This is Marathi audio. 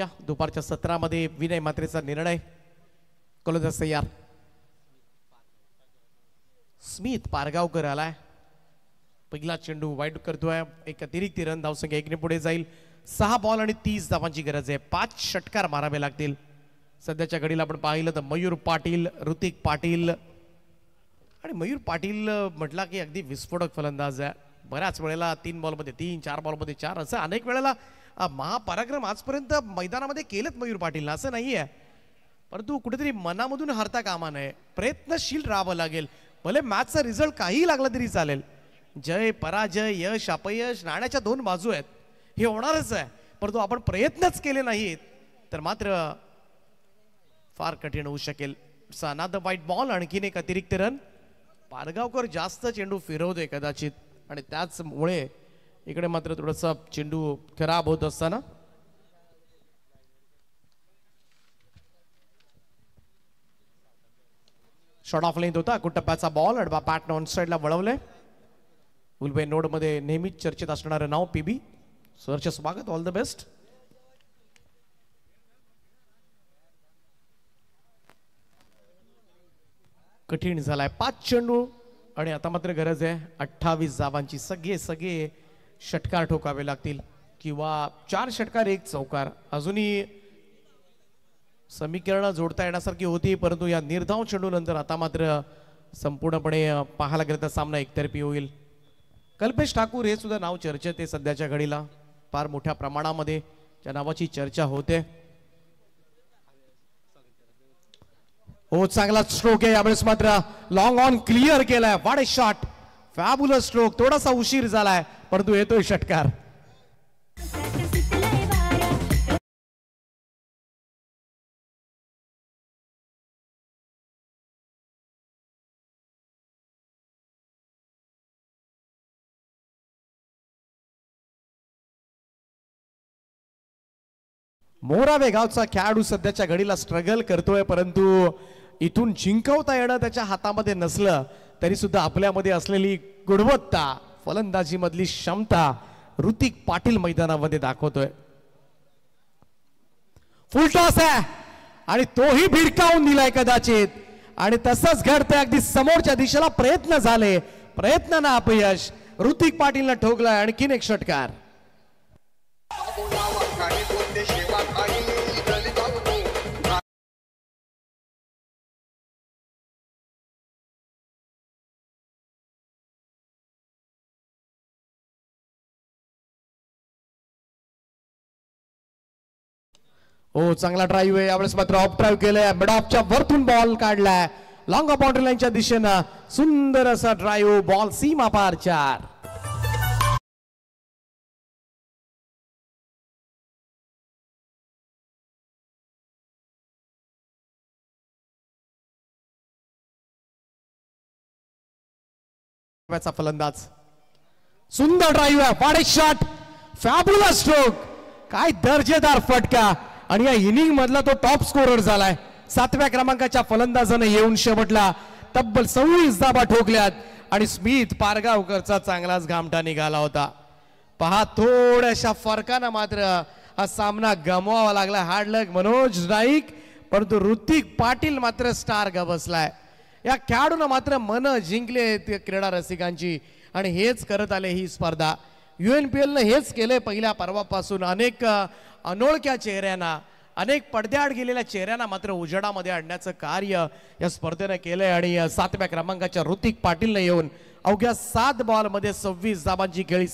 पाहूया दुपारच्या सत्रामध्ये विनय मात्रेचा निर्णय. गोलंदाज तयार. स्मिथ पारगावकर आलाय. पहिला चेंडू वाईट करतोय. एक अतिरिक्त रन धावसंख्या 1 ने पुढे जाईल. 6 बॉल आणि 30 धावांची गरज आहे. 5 षटकार मारावे लागतील. सध्याच्या घडीला आपण पाहिलं तर मयूर पाटील, ऋतिक पाटील आणि मयूर पाटील म्हटला की अगदी विस्फोटक फलंदाज आहे. बऱ्याच वेळेला 3 बॉलमध्ये 3, 4 बॉलमध्ये 4 असं अनेक वेळेला महापराक्रम आजपर्यंत मैदानामध्ये केलेत मयूर पाटीलनं, असं नाहीये. परंतु कुठेतरी मनामधून हरता कामा नये. प्रयत्नशील राहावं लागेल. भले मॅचचा रिझल्ट काही लागला तरी चालेल. जय पराजय, यश अपयश नाण्याच्या 2 बाजू आहेत. हे होणारच आहे. परंतु आपण प्रयत्नच केले नाहीत तर मात्र फार कठीण होऊ शकेल. अनादर वाईट बॉल. आणखीन एक अतिरिक्त रन. पारगावकर जास्त चेंडू फिरवतोय कदाचित आणि त्याचमुळे इकडे मात्र थोडासा चेंडू खराब होत असताना शॉट ऑफ लेंथ होता. कुटप्प्याचा बॉल अडवा पॅट नॉन साइडला वळवले. उलबे नोड मध्ये नेहमीच चर्चेत असणारं नाव पीबी सरचे स्वागत. All the best. कठीण झालाय. 5 चेंडू आणि आता मात्र गरज आहे 28 धावांची. सगळे षटकार ठोकावे लागतील किंवा 4 षटकार 1 चौकार. अजूनही समीकरण जोडता येण्यासारखी होती परंतु या निर्धाव चेंडू नंतर आता मात्र संपूर्णपणे पाहायला गेलं तर सामना एकतर्फी होईल. कल्पेश ठाकूर हे सुद्धा नाव चर्चेत आहे सध्याच्या घडीला. फार मोठ्या प्रमाणामध्ये त्या नावाची चर्चा होते. हो चांगला स्ट्रोक आहे यावेळेस मात्र लॉंग ऑन क्लिअर केलाय. What a shot. Fabulous stroke. थोडासा उशीर झालाय परंतु येतोय षटकार. मोरावे गावचा खेळाडू सध्याच्या घडीला स्ट्रगल करतोय परंतु इथून जिंकवता येणं त्याच्या हातामध्ये नसलं तरी सुद्धा आपल्यामध्ये असलेली गुणवत्ता, फलंदाजी मधली क्षमता ऋतिक पाटील मैदानामध्ये दाखवतोय. फुल टॉस आहे आणि तोही भिडकावून दिलाय कदाचित आणि तसंच घडतंय. अगदी समोरच्या दिशेला प्रयत्न झाले. प्रयत्नांना अपयश. ऋतिक पाटीलनं ठोकलाय. आणखीन एक षटकार. हो चांगला ड्राईव्ह आहे. यावेळेस मात्र ऑफ ड्राईव्ह केलंय. मिड ऑफच्या वरतून बॉल काढलाय. लॉंग बाउंड्री लाईनच्या दिशेनं सुंदर असा ड्राईव्ह. बॉल सीमा पार 4. फलंदाज सुंदर ड्राईव्ह आहे. What a shot. Fabulous stroke. काय दर्जेदार फटका आणि या इनिंग मधला तो टॉप स्कोरर झालाय. 7व्या क्रमांकाच्या फलंदाजाने येऊन शेवटला तब्बल 26 धावा ठोकल्यात आणि स्मिथ पारगावकरचा चांगलाच घामटा निघाला होता. पहा थोड्याशा फरकानं मात्र हा सामना गमवावा लागला. हार्ड लक मनोज नाईक. परंतु ऋतिक पाटील मात्र स्टार गबसलाय. या खेळाडूंना मात्र मन जिंकले क्रीडा रसिकांची आणि हेच करत आले ही स्पर्धा. UNPL ने हेच केले पहिल्या पर्वापासून. अनेक अनोळख्या चेहऱ्यांना, अनेक पडद्याआड गेलेल्या चेहऱ्यांना मात्र उजेडामध्ये आणण्याचं कार्य या स्पर्धेने केलंय आणि 7व्या क्रमांकाच्या ऋतिक पाटीलने येऊन अवघ्या 7 बॉलमध्ये 26 धावांची खेळी